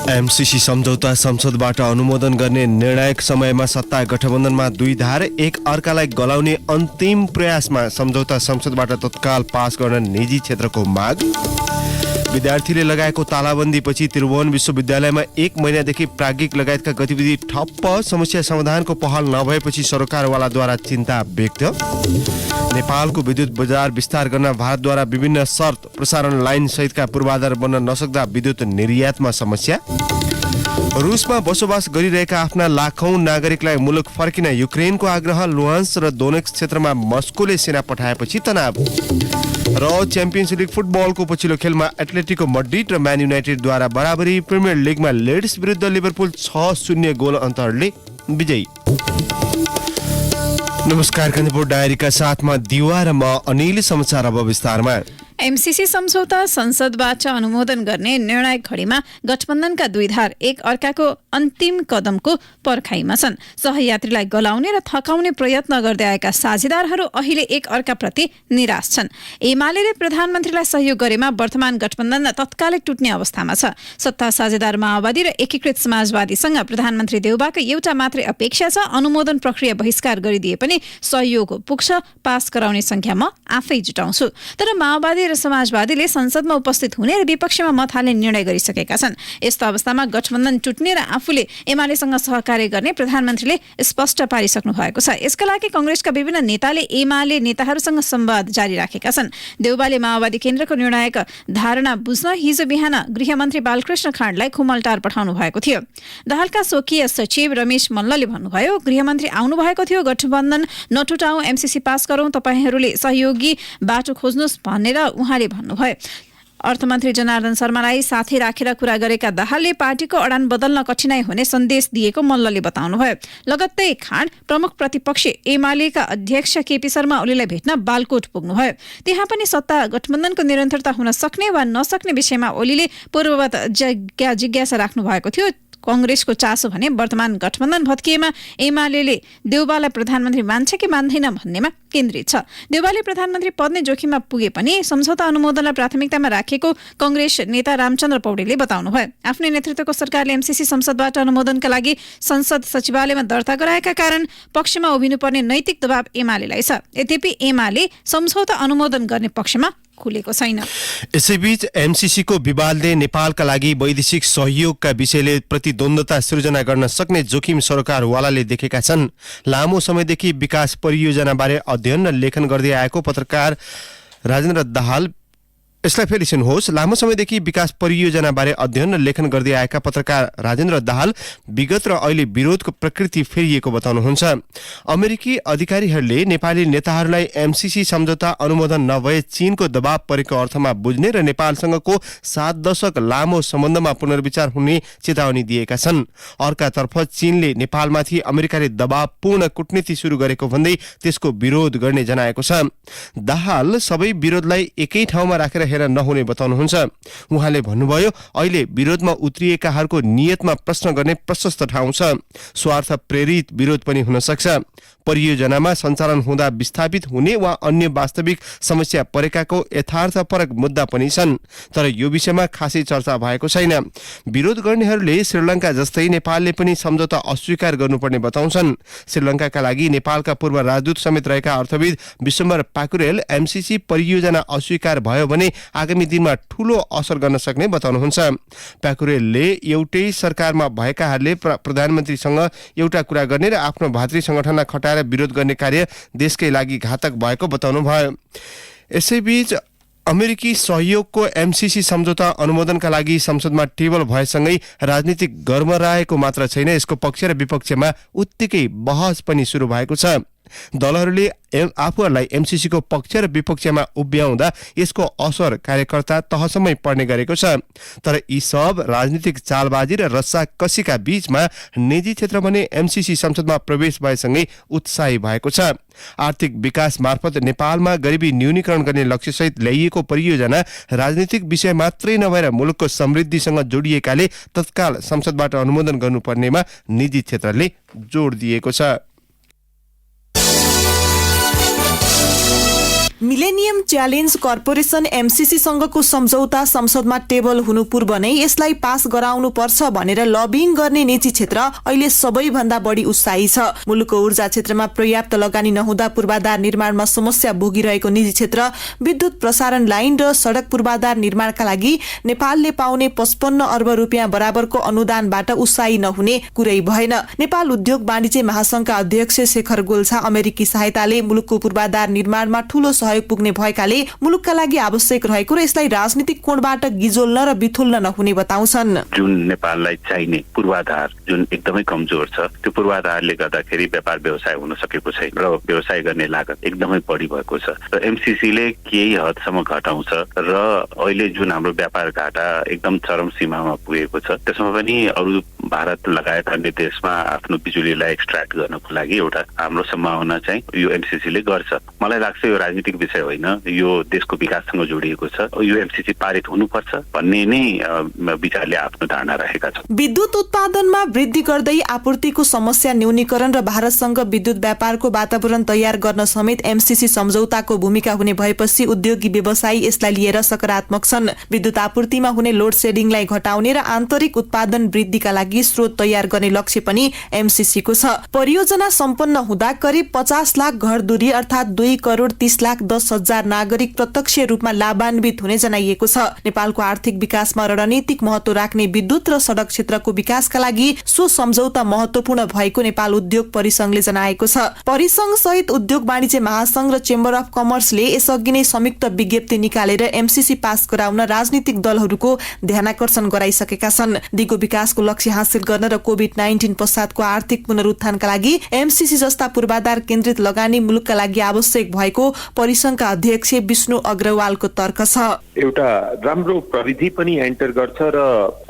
MCC सम्झौता संसदबाट अनुमोदन गर्ने निर्णायक समयमा सत्ता गठबन्धनमा दुई धार, एक अर्कालाई गलाउने अन्तिम प्रयासमा सम्झौता संसदबाट तत्काल पास गर्न निजी क्षेत्रको माग। विद्यार्थीले लगाएको तालाबन्दीपछि त्रिभुवन विश्वविद्यालयमा 1 महिनादेखि प्राज्ञिक लगायतका गतिविधि ठप्प, समस्या समाधानको पहल नभएपछि सरकारवालाद्वारा चिन्ता व्यक्त। नेपालको विद्युत बजार विस्तार गर्न भारतद्वारा विभिन्न शर्त, प्रसारण लाइन सहितका पूर्वाधार बन्न नसक्दा विद्युत निर्यातमा समस्या। रुसमा बसोबास गरिरहेका आफ्ना लाखौं नागरिकलाई मुलुक फर्किन युक्रेनको आग्रह, लुहान्स्क र दोनेत्स्क क्षेत्रमा मस्कोले सेना पठाएपछि तनाव। र च्याम्पियन्स लिग फुटबलको पछिल्लो खेलमा एथलेटिको मड्रिड र म्यान युनाइटेडद्वारा बराबरी, प्रिमियर लिगमा लिड्स विरुद्ध लिभरपुल 6-0 गोल अन्तरले विजयी। नमस्कार, कन्दिपुर डायरीका साथमा दिवा र म अनिल। समाचार अब विस्तारमा। एमसीसी सम्झौता संसदबाट अनुमोदन गर्ने निर्णायक घडीमा गठबन्धनका दुई धार एक अर्काको अन्तिम कदमको पर्खाइमा छन्। सहयात्रीलाई गलाउने र थकाउने प्रयत्न गर्दै आएका साझेदारहरू अहिले एक अर्काप्रति निराश छन्। एमाले प्रधानमन्त्रीलाई सहयोग गरेमा वर्तमान गठबन्धन तत्कालै टुट्ने अवस्थामा छ। सत्ता साझेदार माओवादी र एकीकृत समाजवादीसँग प्रधानमन्त्री देउबाको एउटा मात्रै अपेक्षा छ, अनुमोदन प्रक्रिया बहिष्कार गरिदिए पनि सहयोग पुग्छ, पास गराउने संख्या म आफै जुटाउँछु। तर माओवादी र समाजवादीले संसदमा उपस्थित हुने र विपक्षमा मत हाल्ने निर्णय गरिसकेका छन्। यस्तो अवस्थामा गठबन्धन टुट्ने र आफूले एमालेसँग सहकार्य गर्ने प्रधानमन्त्रीले स्पष्ट पारिसक्नु भएको छ। यसका लागि कांग्रेसका विभिन्न नेताले एमाले नेताहरूसँग संवाद जारी राखेका छन्। देउबाले माओवादी केन्द्रको निर्णायक धारणा बुझ्न हिजो बिहान गृहमन्त्री बालकृष्ण खाँडलाई खुमलटार पठाउनु भएको थियो। दाहालका स्वकीय सचिव रमेश मल्लले भन्नुभयो, गृहमन्त्री आउनु भएको थियो, गठबन्धन नटुटाउँ, एमसीसी पास गरौँ, तपाईहरूले सहयोगी बाटो खोज्नुहोस् भनेर उहाँले भन्नुभयो। अर्थमन्त्री जनार्दन शर्मालाई साथै राखेर कुरा गरेका दाहालले पार्टीको अडान बदल्न कठिनाई हुने सन्देश दिएको मल्लले बताउनुभयो। लगत्तै खाँड प्रमुख प्रतिपक्षी एमालेका अध्यक्ष केपी शर्मा ओलीलाई भेट्न बालकोट पुग्नुभयो। त्यहाँ पनि सत्ता गठबन्धनको निरन्तरता हुन सक्ने वा नसक्ने विषयमा ओलीले पूर्ववत जिज्ञासा राख्नु भएको थियो। कांग्रेसको चासो भने वर्तमान गठबन्धन भत्किएमा एमालेले देउबालाई प्रधानमन्त्री मान्छ कि मान्दैन भन्नेमा केन्द्रित छ। देउबाले प्रधानमन्त्री पद नै जोखिममा पुगे पनि सम्झौता अनुमोदनलाई प्राथमिकतामा राखेको कांग्रेस नेता रामचन्द्र पौडेलले बताउनुभयो। आफ्नै नेतृत्वको सरकारले एमसीसी संसदबाट अनुमोदनका लागि संसद सचिवालयमा दर्ता गराएका कारण पक्षमा उभिनुपर्ने नैतिक दबाव एमालेलाई छ। यद्यपि एमाले सम्झौता अनुमोदन गर्ने पक्षमा खुलेको छैन। यसैबीच एमसीसीको विवादले नेपालका लागि वैदेशिक सहयोगका विषयले प्रतिद्वन्द्वता सृजना गर्न सक्ने जोखिम सरकारवालाले देखेका छन्। लामो समयदेखि विकास परियोजनाबारे अध्ययन र लेखन गर्दै आएको पत्रकार राजेन्द्र दाहाल यसलाई फेरि सुन्नुहोस्। लामो समयदेखि विकास परियोजनाबारे अध्ययन र लेखन गर्दै आएका पत्रकार राजेन्द्र दाहाल विगत र अहिले विरोधको प्रकृति फेरिएको बताउनुहुन्छ। अमेरिकी अधिकारीहरूले नेपाली नेताहरूलाई एमसीसी सम्झौता अनुमोदन नभए चीनको दबाव परेको अर्थमा बुझ्ने र नेपालसँगको 7 दशक लामो सम्बन्धमा पुनर्विचार हुने चेतावनी दिएका छन्। अर्कातर्फ चीनले नेपालमाथि अमेरिकाले दबावपूर्ण कूटनीति सुरु गरेको भन्दै त्यसको विरोध गर्ने जनाएको छ। दाहाल सबै विरोधलाई एकै ठाउँमा राखेर हेर नहुने बताउनुहुन्छ। उहाँले भन्नुभयो, अहिले विरोधमा उत्रिएकाहरूको नियतमा प्रश्न गर्ने प्रशस्त ठाउँ छ। स्वार्थ प्रेरित विरोध पनि हुन सक्छ। परियोजनामा सञ्चालन हुँदा विस्थापित हुने वा अन्य वास्तविक समस्या परेकाको यथार्थपरक मुद्दा पनि छन्। तर यो विषयमा खासै चर्चा भएको छैन। विरोध गर्नेहरूले श्रीलङ्का जस्तै नेपालले पनि सम्झौता अस्वीकार गर्नुपर्ने बताउँछन्। श्रीलङ्काका लागि नेपालका पूर्व राजदूत समेत रहेका अर्थविद विश्वम्भर पाकुरेल एमसीसी परियोजना अस्वीकार भयो भने आगामी दिनमा ठूलो असर गर्न सक्ने बताउनुहुन्छ। पाकुरेलले एउटै सरकारमा भएकाहरूले प्रधानमन्त्रीसँग एउटा कुरा गर्ने र आफ्नो भातृ संगठनलाई खटाएर विरोध गर्ने कार्य देशकै लागि घातक भएको बताउनु भयो। यसैबीच अमेरिकी सहयोगको एमसीसी सम्झौता अनुमोदनका लागि संसदमा टेबल भएसँगै राजनीतिक गर्मराएको मात्र छैन, यसको पक्ष र विपक्षमा उत्तिकै बहस पनि सुरु भएको छ। दलहरूले आफूहरूलाई एमसीसी को पक्ष र विपक्षमा उभ्याउँदा यसको असर कार्यकर्ता तहसम्मै पर्ने गरेको छ। तर यी सब राजनीतिक चालबाजी र रस्साकसीका बीचमा निजी क्षेत्र भने एमसीसी संसदमा प्रवेश भएसँगै उत्साही भएको छ। आर्थिक विकास मार्फत नेपालमा गरिबी न्यूनीकरण गर्ने लक्ष्यसहित ल्याइएको परियोजना राजनीतिक विषय मात्रै नभएर मुलुकको समृद्धिसँग जोडिएकाले तत्काल संसदबाट अनुमोदन गर्नुपर्नेमा निजी क्षेत्रले जोड दिएको छ। मिलेनियम च्यालेन्ज कर्पोरेसन एमसीसी सँगको सम्झौता संसदमा टेबल हुनु पूर्व नै यसलाई पास गराउनु पर्छ भनेर लबिङ गर्ने निजी क्षेत्र अहिले सबैभन्दा बढी उत्साही छ। मुलुकको ऊर्जा क्षेत्रमा पर्याप्त लगानी नहुँदा पूर्वाधार निर्माणमा समस्या भोगिरहेको निजी क्षेत्र विद्युत प्रसारण लाइन र सड़क पूर्वाधार निर्माणका लागि नेपालले पाउने 55 अर्ब रुपियाँ बराबरको अनुदानबाट उत्साही नहुने कुरै भएन। नेपाल उद्योग वाणिज्य महासंघका अध्यक्ष शेखर गोल्छा अमेरिकी सहायताले मुलुकको पूर्वाधार निर्माणमा ठूलो सहयोग पुग्ने भएकाले मुलुकका लागि आवश्यक रहेको र यसलाई राजनीतिक कोणबाट गिजोल्न र बिथुल्न नहुने बताउँछन्। जुन नेपाललाई चाहिने पूर्वाधार जुन एकदमै कमजोर छ, त्यो पूर्वाधारले गर्दाखेरि व्यापार व्यवसाय हुन सकेको छैन र व्यवसाय गर्ने लागत एकदमै बढी भएको छ र एमसीसीले केही हदसम्म घटाउँछ र अहिले जुन हाम्रो व्यापार घाटा एकदम चरम सीमामा पुगेको छ, त्यसमा पनि अरू भारत लगायत अन्य देशमा आफ्नो बिजुलीलाई एक्सट्र्याक्ट गर्नको लागि एउटा हाम्रो सम्भावना चाहिँ यो एमसीसीले गर्छ। मलाई लाग्छ यो राजनीतिक विषय होइन, यो देशको विकाससँग जोडिएको छ। यो एमसीसी पारित हुनुपर्छ भन्ने नै विचारले आफ्नो धारणा राखेका छन्। विद्युत उत्पादनमा वृद्धि गर्दै आपूर्तिको समस्या न्यूनीकरण र भारतसँग विद्युत व्यापारको वातावरण तयार गर्न समेत एमसीसी सम्झौताको भूमिका हुने भएपछि उद्योगी व्यवसायी यसलाई लिएर सकारात्मक छन्। विद्युत आपूर्तिमा हुने लोड सेडिङलाई घटाउने र आन्तरिक उत्पादन वृद्धिका लागि स्रोत तयार गर्ने लक्ष्य पनि एमसीसीको छ। परियोजना सम्पन्न हुँदा करिब 50 लाख घरधुरी अर्थात 2,30,10,000 नागरिक प्रत्यक्ष रूपमा लाभान्वित हुने जनाइएको छ। नेपालको आर्थिक विकासमा रणनीतिक महत्व राख्ने विद्युत र सड़क क्षेत्रको विकासका लागि सो सम्झौता महत्वपूर्ण भएको नेपाल उद्योग परिसंघले जनाएको छ। परिसंघ सहित उद्योग वाणिज्य महासंघ र चेम्बर अफ कमर्सले यसअघि नै संयुक्त विज्ञप्ति निकालेर एमसीसी पास गराउन राजनीतिक दलहरूको ध्यानाकर्षण गराइसकेका छन्। दिगो विकासको लक्ष्य हासिल गर्न र कोभिड-19 पश्चातको आर्थिक पुनरुत्थानका लागि एमसीसी जस्ता पूर्वाधार केन्द्रित लगानी मुलुकका लागि आवश्यक भएको परिसंघका अध्यक्ष विष्णु अग्रवालको तर्क छ। एउटा राम्रो प्रविधि पनि एन्टर गर्छ र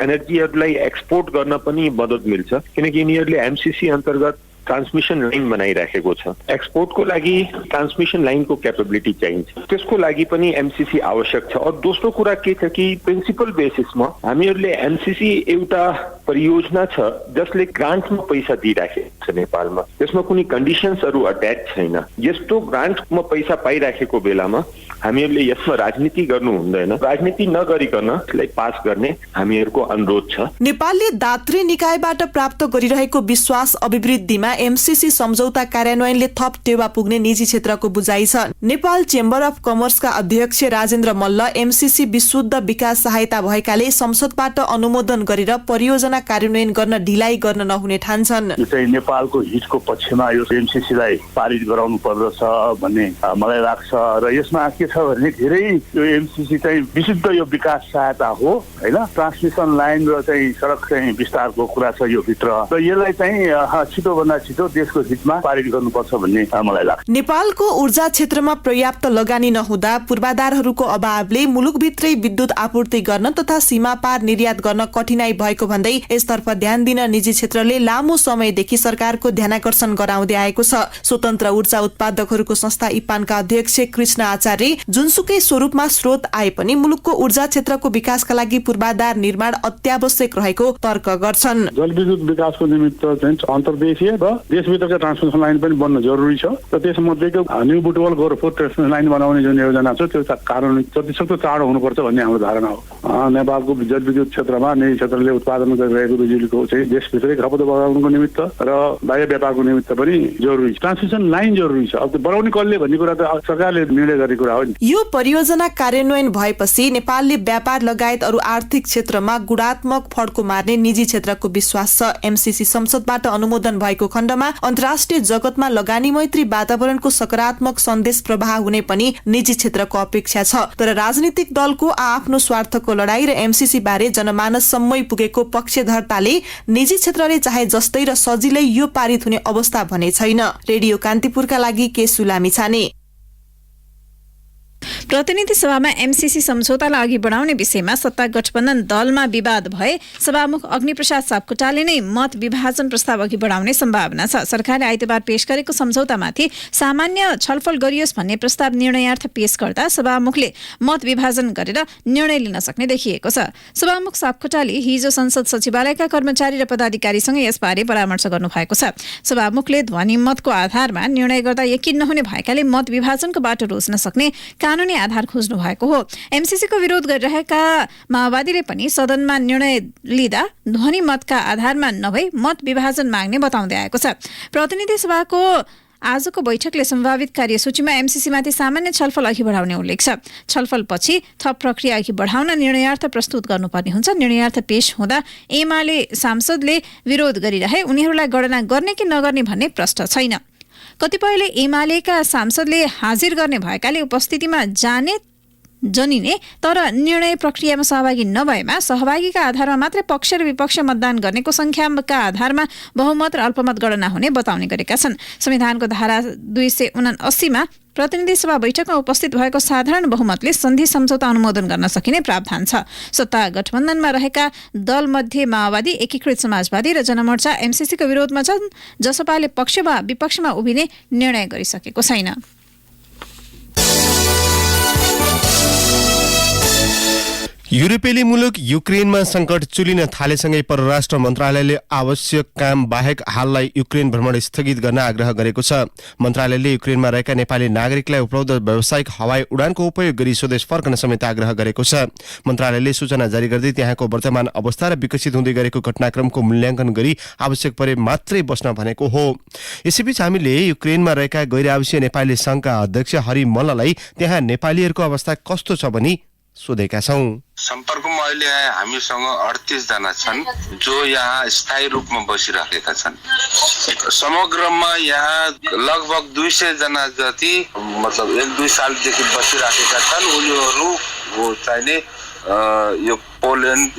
एनर्जीहरूलाई एक्सपोर्ट गर्न पनि मद्दत मिल्छ, किनकि यिनीहरूले एमसीसी अन्तर्गत ट्रान्समिसन लाइन बनाइराखेको छ। एक्सपोर्टको लागि ट्रान्समिसन लाइनको क्यापेबिलिटी चाहिन्छ, त्यसको लागि पनि एमसीसी आवश्यक छ। और दोस्रो कुरा के छ कि प्रिन्सिपल बेसिसमा हामीहरूले एमसीसी एउटा परियोजना छ जसले ग्रान्टमा पैसा दिइराखेको छ नेपालमा, त्यसमा कुनै कन्डिसन्सहरू अट्याच छैन। यस्तो ग्रान्टमा पैसा पाइराखेको बेलामा हामीहरूले यसमा राजनीति गर्नु हुँदैन, राजनीति नगरिकन यसलाई पास गर्ने हामीहरूको अनुरोध छ। नेपालले दात्री निकायबाट प्राप्त गरिरहेको विश्वास अभिवृद्धिमा एमसीसी सम्झौता कार्यान्वयनले थप टेवा पुग्ने निजी क्षेत्रको बुझाइ छ। नेपाल चेम्बर अफ कमर्सका अध्यक्ष राजेन्द्र मल्ल एमसीसी विशुद्ध विकास सहायता भएकाले संसदबाट अनुमोदन गरेर परियोजना कार्यान्वयन गर्न ढिलाइ गर्न नहुने ठान्छन्। यो चाहिँ नेपालको हितको पक्षमा यो एमसीसीलाई पारित गराउनु पर्दछ भन्ने मलाई लाग्छ र यसमा के छ भने धेरै यो एमसीसी चाहिँ विशुद्ध यो विकास सहायता हो हैन, ट्रान्समिसन लाइन र चाहिँ सडक चाहिँ विस्तारको कुरा छ यो भित्र र यसलाई चाहिँ छिटो भन्दा छिटो देशको हितमा पारित गर्नुपर्छ भन्ने मलाई लाग्छ। नेपालको ऊर्जा क्षेत्रमा पर्याप्त लगानी नहुँदा पूर्वाधारहरूको अभावले मुलुकभित्रै विद्युत आपूर्ति गर्न तथा सीमा पार निर्यात गर्न कठिनाई भएको भन्दै यसतर्फ ध्यान दिन निजी क्षेत्रले लामो समयदेखि सरकारको ध्यानाकर्षण गराउँदै आएको छ। स्वतन्त्र ऊर्जा उत्पादकहरूको संस्था इपानका अध्यक्ष कृष्ण आचार्य जुनसुकै स्वरूपमा स्रोत आए पनि मुलुकको ऊर्जा क्षेत्रको विकासका लागि पूर्वाधार निर्माण अत्यावश्यक रहेको तर्क गर्छन्। जलविद्युत विकासको निमित्त चाहिँ अन्तर्देशीय र देशभित्रका ट्रान्समिसन लाइन पनि बन्न जरुरी छ र त्यसमध्येको new Butwal Gorakhpur transmission line बनाउने जुन योजना छ त्यो कारण जतिसक्दो चाँडो हुनुपर्छ भन्ने हाम्रो धारणा हो। नेपालको जलविद्युत क्षेत्रमा निजी क्षेत्रले उत्पादन गरिरहेको बिजुलीको चाहिँ देशभित्रै खपत बढाउनुको निमित्त र बाह्य व्यापारको निमित्त पनि जरुरी छ। ट्रान्समिसन लाइन जरुरी छ। अब बनाउने कसले भन्ने कुरा त सरकारले निर्णय गर्ने कुरा हो। यो परियोजना कार्यान्वयन भएपछि नेपालले व्यापार लगायत अरू आर्थिक क्षेत्रमा गुणात्मक फड्को मार्ने निजी क्षेत्रको विश्वास छ। एमसीसी संसदबाट अनुमोदन भएको खण्डमा अन्तर्राष्ट्रिय जगतमा लगानी मैत्री वातावरणको सकारात्मक सन्देश प्रवाह हुने पनि निजी क्षेत्रको अपेक्षा छ। तर राजनीतिक दलको आफ्नो स्वार्थको लडाई र एमसीसी बारे जनमानससम्मै पुगेको पक्ष पक्षधरताले निजी क्षेत्रले चाहे जस्तै र सजिलै यो पारित हुने अवस्था भने छैन। रेडियो कान्तिपुरका लागि के सुलामी छाने। प्रतिनिधि सभामा एमसीसी सम्झौतालाई अघि बढाउने विषयमा सत्ता गठबन्धन दलमा विवाद भए सभामुख अग्निप्रसाद सापकोटाले नै मत विभाजन प्रस्ताव अघि बढाउने सम्भावना छ। सरकारले आइतबार पेश गरेको सम्झौतामाथि सामान्य छलफल गरियोस् भन्ने प्रस्ताव निर्णयार्थ पेश गर्दा सभामुखले मत विभाजन गरेर निर्णय लिन सक्ने देखिएको छ। सभामुख सापकोटाले हिजो संसद सचिवालयका कर्मचारी र पदाधिकारीसँग यसबारे परामर्श गर्नुभएको छ। सभामुखले ध्वनि मतको आधारमा निर्णय गर्दा यकिन नहुने भएकाले मत विभाजनको बाटो रोज्न सक्ने कानूनी आधार खोज्नु भएको हो। एमसीसीको विरोध गरिरहेका माओवादीले पनि सदनमा निर्णय लिँदा ध्वनि मतका आधारमा नभई मत विभाजन माग्ने बताउँदै आएको छ। प्रतिनिधि सभाको आजको बैठकले सम्भावित कार्यसूचीमा एमसीसीमाथि सामान्य छलफल अघि बढाउने उल्लेख छ। छलफलपछि थप प्रक्रिया अघि बढाउन निर्णयार्थ प्रस्तुत गर्नुपर्ने हुन्छ। निर्णयार्थ पेश हुँदा एमाले सांसदले विरोध गरिरहे उनीहरूलाई गणना गर्ने कि नगर्ने भन्ने प्रश्न छैन। कतिपयले एमालेका सांसदले हाजिर गर्ने भएकाले उपस्थितिमा जनिने तर निर्णय प्रक्रियामा सहभागी नभएमा सहभागीका आधारमा मात्रै पक्ष र विपक्ष मतदान गर्नेको संख्याका आधारमा बहुमत र अल्पमत गणना हुने बताउने गरेका छन्। संविधानको धारा 279 मा प्रतिनिधि सभा बैठकमा उपस्थित भएको साधारण बहुमतले सन्धि सम्झौता अनुमोदन गर्न सकिने प्रावधान छ। सत्ता गठबन्धनमा रहेका दलमध्ये माओवादी, एकीकृत समाजवादी र जनमोर्चा एमसीसीको विरोधमा छन्। जसपाले पक्ष वा विपक्षमा उभिने निर्णय गरिसकेको छैन। युरोपेली मुलुक युक्रेनमा संकट चुलिन थालेसँगै परराष्ट्र मन्त्रालयले आवश्यक काम बाहेक हाललाई युक्रेन भ्रमण स्थगित गर्न आग्रह गरेको छ। मन्त्रालयले युक्रेनमा रहेका नेपाली नागरिकलाई उपलब्ध व्यावसायिक हवाई उडानको उपयोग गरी स्वदेश फर्कन समेत आग्रह गरेको छ। मन्त्रालयले सूचना जारी गर्दै त्यहाँको वर्तमान अवस्था र विकसित हुँदै गरेको घटनाक्रमको मूल्याङ्कन गरी आवश्यक परे मात्रै बस्न भनेको हो। यसैबीच हामीले युक्रेनमा रहेका गैर आवासीय नेपाली संघका अध्यक्ष हरि मल्ललाई त्यहाँ नेपालीहरूको अवस्था कस्तो छ भनी सोधेका छौं। सम्पर्कमा अहिले हामीसँग 38 जना छन् जो यहाँ स्थायी रूपमा बसिराखेका छन्। समग्रमा यहाँ लगभग 200 जना जति मतलब 1-2 सालदेखि बसिराखेका छन्। उनीहरू चाहिने यो पोल्यान्ड,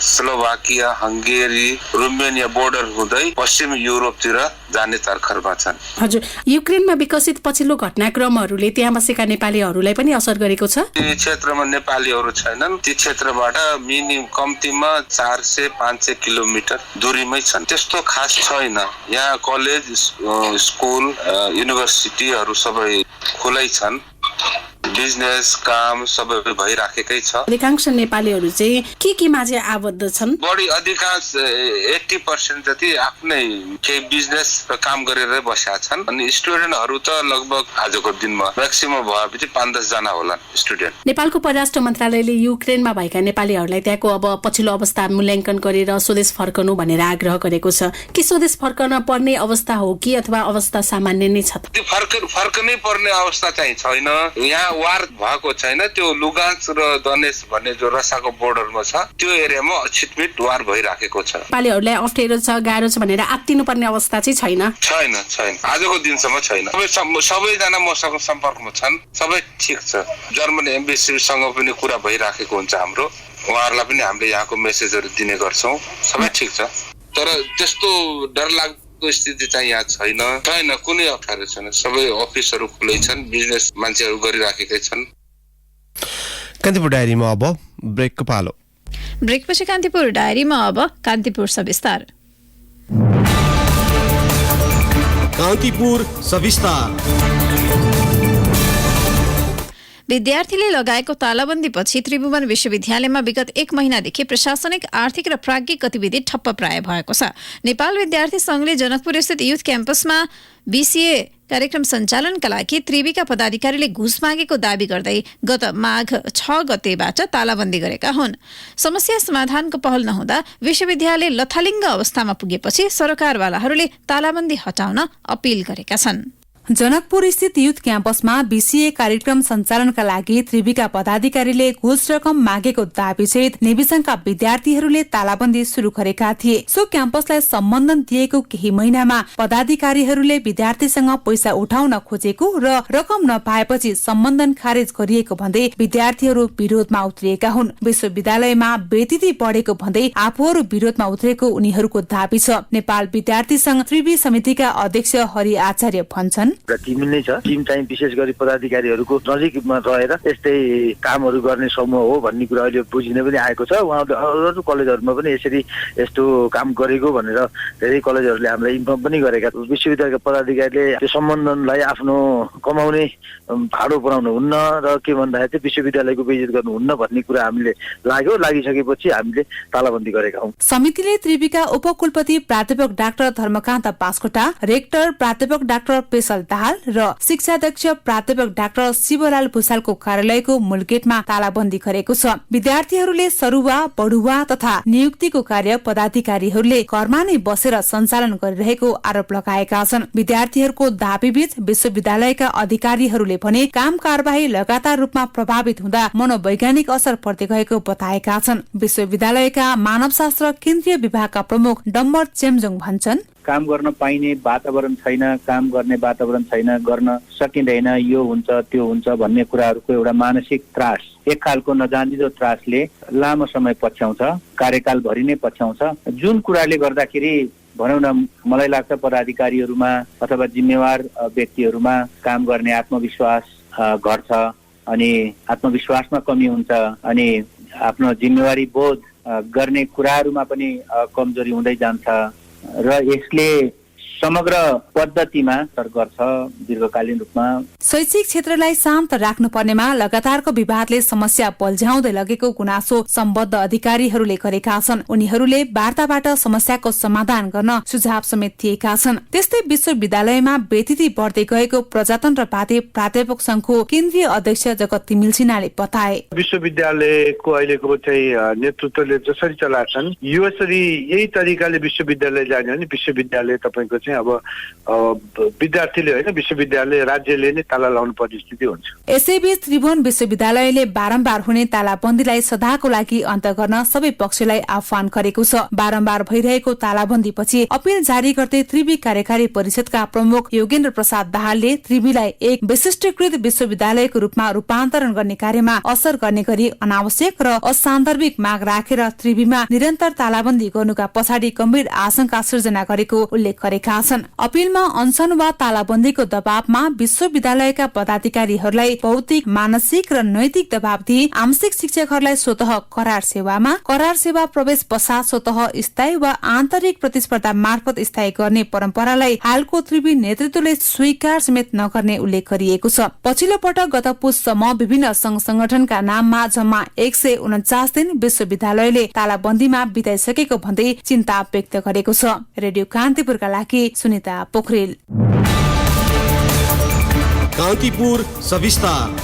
स्लोभाकिया, हंगेरी, रोमेनिया बोर्डर हुँदै पश्चिम युरोपतिर जाने तर्खरमा छन्। हजुर, युक्रेनमा विकसित पछिल्लो घटनाक्रमहरूले त्यहाँ बसेका नेपालीहरूलाई पनि असर गरेको छ? ती क्षेत्रमा नेपालीहरू छैनन्। ती क्षेत्रबाट मिनिमम कम्तीमा 400-500 किलोमिटर दूरीमै छन्। त्यस्तो खास छैन। यहाँ कलेज, स्कुल, युनिभर्सिटीहरू सबै खुलै छन्। बिजनेस काम सबै भइराखेकै छ। अधिकांश नेपालीहरू चाहिँ के माझे आबद्ध छन्? बढी अधिकांश 80% जति आफ्नै केही बिजनेस र काम गरेर बसेका छन्। अनि स्टुडेन्टहरू त लगभग आजको दिनमा म्याक्सिमम भएपछि 5-10 जना होला स्टुडेन्ट। नेपालको परराष्ट्र मन्त्रालयले युक्रेनमा भएका नेपालीहरूलाई त्यहाँको अब पछिल्लो अवस्था मूल्याङ्कन गरेर स्वदेश फर्कनु भनेर आग्रह गरेको छ। के स्वदेश फर्कन पर्ने अवस्था हो कि अथवा अवस्था सामान्य नै छ? फर्कनै पर्ने अवस्था चाहिँ छैन। यहाँ वार भएको छैन। त्यो लुगान्स्क र दनेस भन्ने जो रसाको बोर्डरमा छ त्यो एरियामा छिटमिट वार भइराखेको छ। नेपालीहरूलाई अप्ठ्यारो छ, गाह्रो छ भनेर आत्तिनु पर्ने अवस्था चाहिँ छैन। आजको दिनसम्म छैन। सबैजना मसँग सम्पर्कमा छन्। सबै ठिक छ। जर्मनी एम्बेसीसँग पनि कुरा भइराखेको हुन्छ हाम्रो। उहाँहरूलाई पनि हामीले यहाँको मेसेजहरू दिने गर्छौँ। सबै ठिक छ। तर त्यस्तो डरलाग्दो स्थिति चाहिँ यहाँ छैन। कुनै अप्ठ्यारो छैन। सबै अफिसहरू खुलै छन्। बिजनेस मान्छेहरू गरिराखेकै छन्। कान्तिपुर डायरीमा अब ब्रेकको पालो। ब्रेकपछि कान्तिपुर डायरीमा अब कान्तिपुर सविस्तार। कान्तिपुर सविस्तार। विद्यार्थीले लगाएको तालाबन्दीपछि त्रिभुवन विश्वविद्यालयमा विगत 1 महिनादेखि प्रशासनिक, आर्थिक र प्राज्ञिक गतिविधि ठप्प प्राय भएको छ। नेपाल विद्यार्थी संघले जनकपुर स्थित युथ क्याम्पसमा बीसीए कार्यक्रम सञ्चालनका लागि त्रिविका पदाधिकारीले घुस मागेको दावी गर्दै गत माघ 6 गतेबाट तालाबन्दी गरेका हुन्। समस्या समाधानको पहल नहुँदा विश्वविद्यालय लथालिङ्ग अवस्थामा पुगेपछि सरकारवालाहरूले तालाबन्दी हटाउन अपिल गरेका छन्। जनकपुर स्थित युथ क्याम्पसमा बीसीए कार्यक्रम सञ्चालनका लागि त्रिविका पदाधिकारीले घुस रकम मागेको दाबीसहित नेविसंघका विद्यार्थीहरूले तालाबन्दी शुरू गरेका थिए। सो क्याम्पसलाई सम्बन्धन दिएको केही महिनामा पदाधिकारीहरूले विद्यार्थीसँग पैसा उठाउन खोजेको र रकम नपाएपछि सम्बन्धन खारेज गरिएको भन्दै विद्यार्थीहरू विरोधमा उत्रिएका हुन्। विश्वविद्यालयमा बेतिथि बढेको भन्दै आफूहरू विरोधमा उत्रेको उनीहरूको दाबी छ। नेपाल विद्यार्थी संघ त्रिवी समितिका अध्यक्ष हरि आचार्य भन्छन्, टिम नै छ। टिम चाहिँ विशेष गरी पदाधिकारीहरूको नजिकमा रहेर यस्तै कामहरू गर्ने समूह हो भन्ने कुरा अहिले बुझिन पनि आएको छ। उहाँहरूले अरू कलेजहरूमा पनि यसरी यस्तो काम गरेको भनेर धेरै कलेजहरूले हामीलाई इन्फर्म पनि गरेका। विश्वविद्यालयका पदाधिकारीले त्यो सम्बन्धनलाई आफ्नो कमाउने भाडो बनाउनु हुन्न र के भन्दाखेरि चाहिँ विश्वविद्यालयको बेइज्जत गर्नुहुन्न भन्ने कुरा हामीले लागिसकेपछि हामीले तालाबन्दी गरेका हौं। समितिले त्रिविका उपकुलपति प्राध्यापक डाक्टर धर्मकान्त बास्कोटा, रेक्टर प्राध्यापक डाक्टर पेशल दाहाल र शिक्षाध्यक्ष प्राध्यापक डाक्टर शिवलाल भूषालको कार्यालयको मूलगेटमा तालाबन्दी गरेको छ। विद्यार्थीहरूले सरुवा, बढुवा तथा नियुक्तिको कार्य पदाधिकारीहरूले घरमा नै बसेर सञ्चालन गरिरहेको आरोप लगाएका छन्। विद्यार्थीहरूको दाबीबीच विश्वविद्यालयका अधिकारीहरूले भने काम कारबाही लगातार रूपमा प्रभावित हुँदा मनोवैज्ञानिक असर पर्दै गएको बताएका छन्। विश्वविद्यालयका मानवशास्त्र केन्द्रीय विभागका प्रमुख डम्बर चेम्जोङ भन्छन्, काम गर्न पाइने वातावरण छैन, काम गर्ने वातावरण छैन, गर्न सकिँदैन, यो हुन्छ त्यो हुन्छ भन्ने कुराहरूको एउटा मानसिक त्रास, एक खालको नजानिदो त्रासले लामो समय पछ्याउँछ, कार्यकालभरि नै पछ्याउँछ। जुन कुराले गर्दाखेरि भनौँ न मलाई लाग्छ पदाधिकारीहरूमा अथवा जिम्मेवार व्यक्तिहरूमा काम गर्ने आत्मविश्वास घट्छ अनि आत्मविश्वासमा कमी हुन्छ अनि आफ्नो जिम्मेवारी बोध गर्ने कुराहरूमा पनि कमजोरी हुँदै जान्छ र यसले समग्र पद्धतिमा असर गर्छ दीर्घकालीन रूपमा। शैक्षिक क्षेत्रलाई शान्त राख्नुपर्नेमा लगातारको विवादले समस्या बल्झ्याउँदै लगेको गुनासो सम्बद्ध अधिकारीहरूले गरेका छन्। उनीहरूले वार्ताबाट समस्याको समाधान गर्न सुझाव समेत दिएका छन्। त्यस्तै विश्वविद्यालयमा बेतिथि बढ्दै गएको प्रजातन्त्रवादी प्राध्यापक संघको केन्द्रीय अध्यक्ष जगत तिमिल सिन्हाले बताए, विश्वविद्यालयको अहिलेको चाहिँ नेतृत्वले जसरी चलाछन् यसरी यही तरिकाले विश्वविद्यालय जाने हो भने विश्वविद्यालय तपाईँको चाहिँ अब विद्यार्थीले होइन विश्वविद्यालय राज्यले नै ताला लाउनु पर्ने स्थिति हुन्छ। यसैबीच त्रिभुवन विश्वविद्यालयले बारम्बार हुने तालाबन्दीलाई सदाको लागि अन्त गर्न सबै पक्षलाई आह्वान गरेको छ। बारम्बार भइरहेको तालाबन्दीपछि अपिल जारी गर्दै त्रिवी कार्यकारी परिषदका प्रमुख योगेन्द्र प्रसाद दाहालले त्रिवीलाई एक विशिष्टीकृत विश्वविद्यालयको रूपमा रूपान्तरण गर्ने कार्यमा असर गर्ने गरी अनावश्यक र असान्दर्भिक माग राखेर त्रिवीमा निरन्तर तालाबन्दी गर्नुका पछाडि गम्भीर आशंका सृजना गरेको उल्लेख गरेका छन्। अपिलमा अनसन वा तालाबन्दीको दबावमा विश्वविद्यालयका पदाधिकारीहरूलाई भौतिक, मानसिक र नैतिक दबाव दिई आंशिक शिक्षकहरूलाई स्वतः करार सेवा प्रवेश पश्चात स्वतः स्थायी वा आन्तरिक प्रतिस्पर्धा मार्फत स्थायी गर्ने परम्परालाई हालको त्रिवी नेतृत्वले स्वीकार समेत नगर्ने उल्लेख गरिएको छ। पछिल्लो पटक गत पुससम्म विभिन्न संघ संगठनका नाममा जम्मा 149 दिन विश्वविद्यालयले तालाबन्दीमा बिताइसकेको भन्दै चिन्ता व्यक्त गरेको छ। रेडियो कान्तिपुरका लागि सुनिता पोखरेल। कान्तिपुर सविस्तार।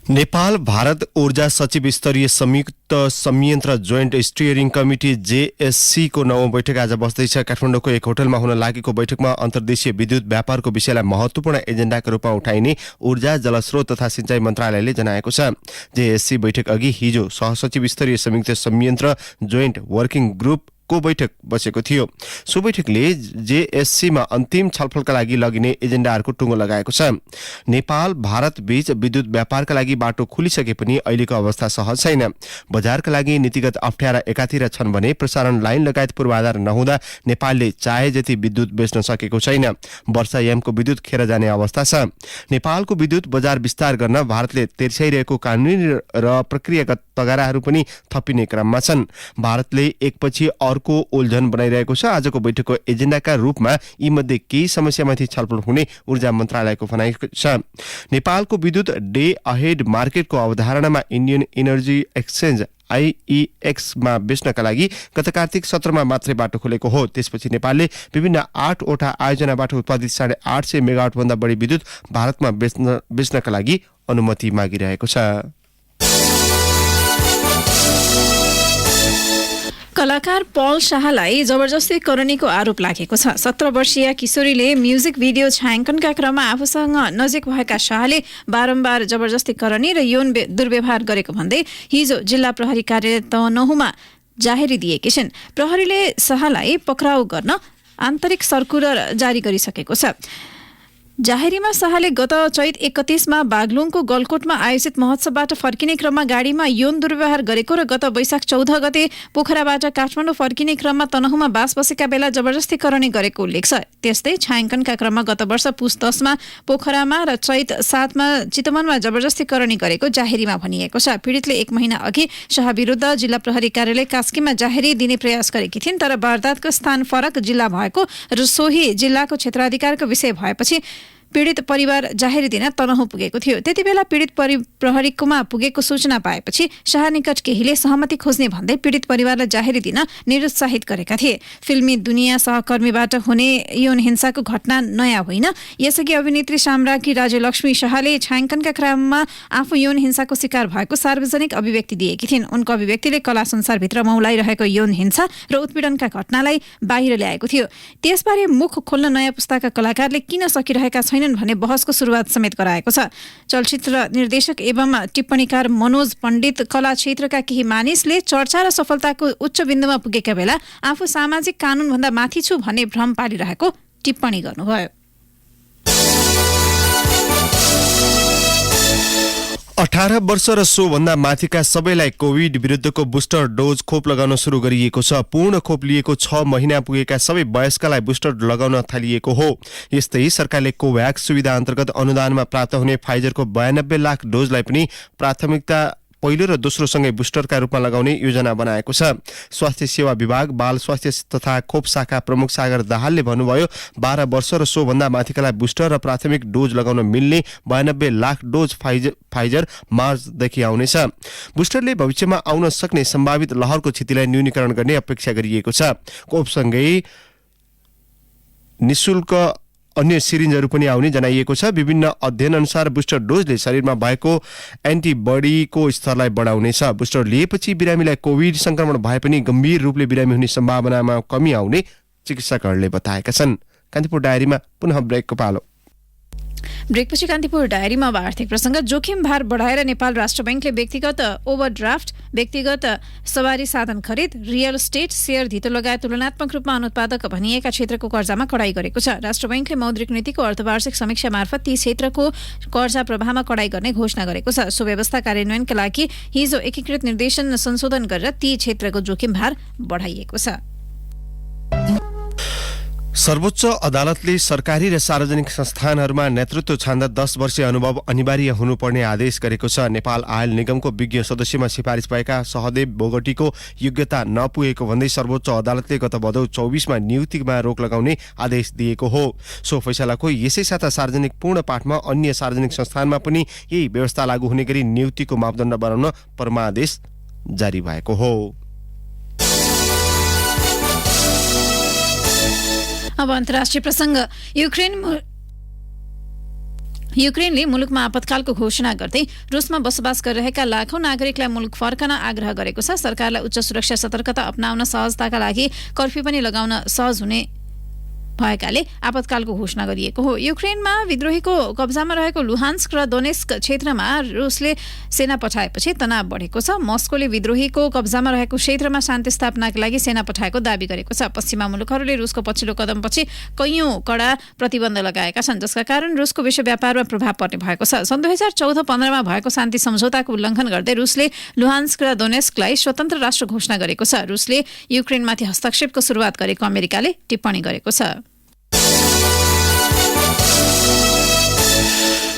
नेपाल भारत ऊर्जा सचिव स्तरीय संयुक्त संयन्त्र जोइन्ट स्टियरिङ कमिटी JSC को 9औं बैठक आज बस्दैछ। काठमाडौँको एक होटलमा हुन लागेको बैठकमा अन्तर्देशीय विद्युत व्यापारको विषयलाई महत्वपूर्ण एजेन्डाका रूपमा उठाइने ऊर्जा, जलस्रोत तथा सिंचाई मन्त्रालयले जनाएको छ। JSC बैठक अघि हिजो सहसचिव स्तरीय संयुक्त संयन्त्र जोइन्ट वर्किङ ग्रुप को बैठक बसेको थियो। सो बैठकले JSC मा अन्तिम छलफलका लागि लगिने एजेन्डाहरूको टुङ्गो लगाएको छ। नेपाल भारत बीच विद्युत व्यापारका लागि बाटो खुलिसके पनि अहिलेको अवस्था सहज छैन। बजारका लागि नीतिगत अप्ठ्यारा एकातिर छन् भने प्रसारण लाइन लगायत पूर्वाधार नहुँदा नेपालले चाहे जति विद्युत बेच्न सकेको छैन। वर्षायामको विद्युत खेर जाने अवस्था छ। नेपालको विद्युत बजार विस्तार गर्न भारतले तेर्स्याइरहेको कानुनी र प्रक्रियागत तगाराहरू पनि थपिने क्रममा छन्। भारतले एकपछि अर्को उल्झन बनाइरहेको छ। आजको बैठकको एजेन्डाका रूपमा यी मध्ये केही समस्यामाथि छलफल हुने ऊर्जा मन्त्रालयको भनाइ छ। नेपालको विद्युत डे अहेड मार्केटको अवधारणामा इंडियन एनर्जी एक्सचेन्ज IEX मा बेच्नका लागि गत कार्तिक 17 मा मात्रै बाटो खोलेको हो। त्यसपछि नेपालले विभिन्न 8 वटा आयोजनाबाट उत्पादित 850 मेगावाट भन्दा बढी विद्युत भारतमा बेच्नका लागि अनुमति मागिरहेको छ। कलाकार पल शाहलाई जबरजस्ती करनीको आरोप लागेको छ। 17 वर्षीय किशोरीले म्युजिक भिडियो छायाङ्कनका क्रममा आफूसँग नजिक भएका शाहले बारम्बार जबरजस्ती करनी र यौन दुर्व्यवहार गरेको भन्दै हिजो जिल्ला प्रहरी कार्यालय तनहुँमा जाहेरी दिएकी छिन्। प्रहरीले शाहलाई पक्राउ गर्न आन्तरिक सर्कुलर जारी गरिसकेको छ। जाहेरीमा शाहले गत चैत 31मा बागलुङको गलकोटमा आयोजित महोत्सवबाट फर्किने क्रममा गाडीमा यौन दुर्व्यवहार गरेको र गत वैशाख 14 गते पोखराबाट काठमाडौँ फर्किने क्रममा तनहुँमा बास बसेका बेला जबरजस्ती करनी गरेको उल्लेख छ। त्यस्तै छायाङ्कनका क्रममा गत वर्ष पुस 10मा पोखरामा र चैत 7मा चितवनमा जबरजस्ती करनी गरेको जाहेरीमा भनिएको छ। पीडितले 1 महिना अघि शाह विरुद्ध जिल्ला प्रहरी कार्यालय कास्कीमा जाहेरी दिने प्रयास गरेकी थिइन्, तर वारदातको स्थान फरक जिल्ला भएको र सोही जिल्लाको क्षेत्राधिकारको विषय भएपछि पीडित परिवार जाहेरी दिन तनहुँ पुगेको थियो। त्यति बेला पीडित प्रहरीकोमा पुगेको सूचना पाएपछि शाह निकट केहीले सहमति खोज्ने भन्दै पीडित परिवारलाई जाहेरी दिन निरुत्साहित गरेका थिए। फिल्मी दुनिया सहकर्मीबाट हुने यौन हिंसाको घटना नयाँ होइन। यसअघि अभिनेत्री साम्राज्ञी राज्यलक्ष्मी शाहले छायाङ्कनका क्रममा आफू यौन हिंसाको शिकार भएको सार्वजनिक अभिव्यक्ति दिएकी थिइन्। उनको अभिव्यक्तिले कला संसारभित्र मौलाइरहेको यौन हिंसा र उत्पीडनका घटनालाई बाहिर ल्याएको थियो। त्यसबारे मुख खोल्न नयाँ पुस्ताका कलाकारले किन सकिरहेका छैनन् भन्ने बहसको सुरुवात समेत गराएको छ। चलचित्र निर्देशक एवं टिप्पणीकार मनोज पण्डित कला क्षेत्रका केही मानिसले चर्चा र सफलताको उच्च बिन्दुमा पुगेका बेला आफू सामाजिक कानूनभन्दा माथि छु भन्ने भ्रम पालिरहेको टिप्पणी गर्नुभयो। 18 वर्ष र सोभन्दा माथिका सबैलाई कोभिड विरुद्धको बुस्टर डोज खोप लगाउन सुरु गरिएको छ। पूर्ण खोप लिएको 6 महिना पुगेका सबै वयस्कलाई बुस्टर लगाउन थालिएको हो। यस्तै सरकारले कोभ्याक्स सुविधा अन्तर्गत अनुदानमा प्राप्त हुने फाइजरको 92 लाख डोजलाई पनि प्राथमिकता पहिलो र दोस्रो सँगै बुस्टरका रूपमा लगाउने योजना बनाएको छ। स्वास्थ्य सेवा विभाग बाल स्वास्थ्य तथा खोप शाखा प्रमुख सागर दाहालले भन्नुभयो, 12 वर्ष र सोभन्दा माथिकालाई बुस्टर र प्राथमिक डोज लगाउन मिल्ने 92 लाख डोज फाइजर मार्चदेखि आउनेछ। बुस्टरले भविष्यमा आउन सक्ने सम्भावित लहरको क्षतिलाई न्यूनीकरण गर्ने अपेक्षा गरिएको छ। खोपसँगै निशुल्क अन्य सिरिन्जहरू पनि आउने जनाइएको छ। विभिन्न अध्ययन अनुसार बुस्टर डोजले शरीरमा भएको एन्टिबडीको स्तरलाई बढाउनेछ। बुस्टर लिएपछि बिरामीलाई कोभिड संक्रमण भए पनि गम्भीर रूपले बिरामी हुने सम्भावनामा कमी आउने चिकित्सकहरूले बताएका छन्। कान्तिपुर डायरीमा पुनः ब्रेकको पालो। ब्रेकपछि कान्तिपुर डायरीमा अब आर्थिक प्रसङ्ग। जोखिम भार बढाएर नेपाल राष्ट्र बैंकले व्यक्तिगत ओभरड्राफ्ट, व्यक्तिगत सवारी साधन खरिद, रियल एस्टेट, शेयर धितो लगायत तुलनात्मक रूपमा अनुत्पादक भनिएका क्षेत्रको कर्जामा कडाई गरेको छ। राष्ट्र बैंकले मौद्रिक नीतिको अर्धवार्षिक समीक्षा मार्फत ती क्षेत्रको कर्जा प्रवाहमा कडाई गर्ने घोषणा गरेको छ। सो व्यवस्था कार्यान्वयनका लागि हिजो एकीकृत निर्देशन संशोधन गरेर ती क्षेत्रको जोखिम भार बढाइएको छ। सर्वोच्च अदालतले सरकारी र सार्वजनिक संस्थानहरूमा नेतृत्व छान्दा 10 वर्षीय अनुभव अनिवार्य हुनुपर्ने आदेश गरेको छ। नेपाल आयल निगमको विज्ञ सदस्यमा सिफारिस भएका सहदेव बोगटीको योग्यता नपुगेको भन्दै सर्वोच्च अदालतले गत भदौ 24मा नियुक्तिमा रोक लगाउने आदेश दिएको हो। सो फैसलाको यसै साता सार्वजनिक पूर्ण पाठमा अन्य सार्वजनिक संस्थानमा पनि यही व्यवस्था लागू हुने गरी नियुक्तिको मापदण्ड बनाउन परमादेश जारी भएको हो। अब अन्तर्राष्ट्रिय प्रसङ्ग। युक्रेनले मुलुकमा आपतकालको घोषणा गर्दै रुसमा बसोबास गरिरहेका लाखौं नागरिकलाई मुलुक फर्कन आग्रह गरेको छ। सरकारलाई उच्च सुरक्षा सतर्कता अपनाउन सहजताका लागि कर्फ्यू पनि लगाउन सहज हुने भएकाले आपतकालको घोषणा गरिएको हो। युक्रेनमा विद्रोहीको कब्जामा रहेको लुहान्स्क र दोनेस्क क्षेत्रमा रुसले सेना पठाएपछि तनाव बढेको छ। मस्कोले विद्रोहीको कब्जामा रहेको क्षेत्रमा शान्ति स्थापनाका लागि सेना पठाएको दावी गरेको छ। पश्चिमा मुलुकहरूले रुसको पछिल्लो कदमपछि कैयौं कडा प्रतिबन्ध लगाएका छन्, जसका कारण रुसको विश्व व्यापारमा प्रभाव पर्ने भएको छ। सन् 2014-15मा भएको शान्ति सम्झौताको उल्लङ्घन गर्दै रुसले लुहान्स्क र दोनेस्कलाई स्वतन्त्र राष्ट्र घोषणा गरेको छ। रुसले युक्रेनमाथि हस्तक्षेपको सुरुवात गरेको अमेरिकाले टिप्पणी गरेको छ।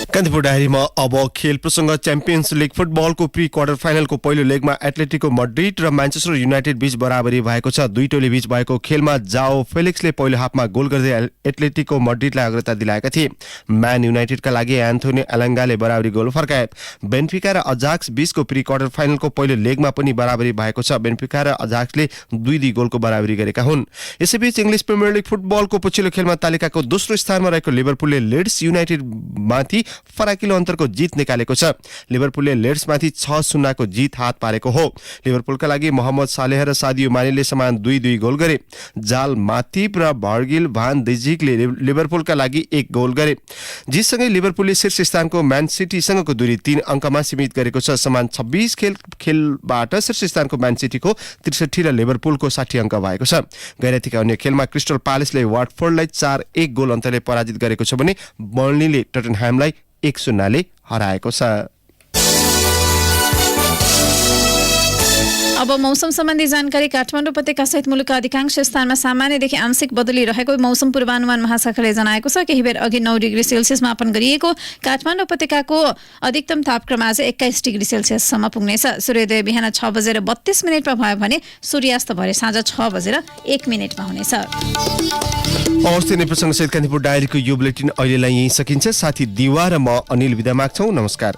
कान्तिपुर डायरीमा अब खेल प्रसङ्ग। च्याम्पियन्स लिग फुटबलको प्री क्वार्टर फाइनलको पहिलो लेगमा एथलेटिको मड्रिड र म्यान्चेस्टर युनाइटेड बीच बराबरी भएको छ। दुई टोली बीच भएको खेलमा जाओ फेलिक्सले पहिलो हाफमा गोल गर्दै एथलेटिको मड्रिडलाई अग्रता दिलाएका थिए। म्यान युनाइटेडका लागि एन्थोनी एलङ्गाले बराबरी गोल फर्काए। बेन्फिका र अजाक्स बीचको प्री क्वार्टर फाइनलको पहिलो लेगमा पनि बराबरी भएको छ। बेन्फिका र अजाक्सले 2-2 गोलको बराबरी गरेका हुन्। यसैबीच इङ्ग्लिस प्रिमियर लिग फुटबलको पछिल्लो खेलमा तालिकाको दोस्रो स्थानमा रहेको लिभरपुलले लिड्स युनाइटेड माथि फराकिलो अन्तरको जित निकालेको छ। लिभरपुलले लेड्समाथि 6-0 को जित हात पारेको हो। लिभरपुलका लागि मोहम्मद सालेह र सादियो मानेले समान 2-2 गोल गरे। जाल मातिप र भर्गिल भान डिजिकले लिभरपुलका लागि 1 गोल गरे। जितसँगै लिभरपुलले शीर्ष स्थानको म्यान सिटीसँगको दूरी 3 अङ्कमा सीमित गरेको छ। समान 26 खेलबाट शीर्ष स्थानको म्यान सिटीको 63 र लिभरपुलको 60 अङ्क भएको छ। गैरातीका अन्य खेलमा क्रिस्टल प्यालेसले वाटफोर्डलाई 4-1 गोल अन्तरले पराजित गरेको छ भने बर्नलीले टटनह्यामलाई 1-0 ले हराएको छ। अब मौसम सम्बन्धी जानकारी। काठमाडौँ उपत्यका सहित मुलुकका अधिकांश स्थानमा सामान्यदेखि आंशिक बदली रहेको मौसम पूर्वानुमान महाशाखाले जनाएको छ। केही बेर अघि 9 डिग्री सेल्सियस मापन गरिएको काठमाडौँ उपत्यकाको अधिकतम तापक्रम आज 21 डिग्री सेल्सियससम्म पुग्नेछ। सूर्योदय बिहान 6:32 भयो भने सूर्यास्त भरे साँझ 6:01 हुनेछ। हवस्, तिनै प्रसङ्गसहित कान्तिपुर डायरीको यो बुलेटिन अहिलेलाई यही सकिन्छ। साथी दिवा र म अनिल बिदा माग्छौँ। नमस्कार।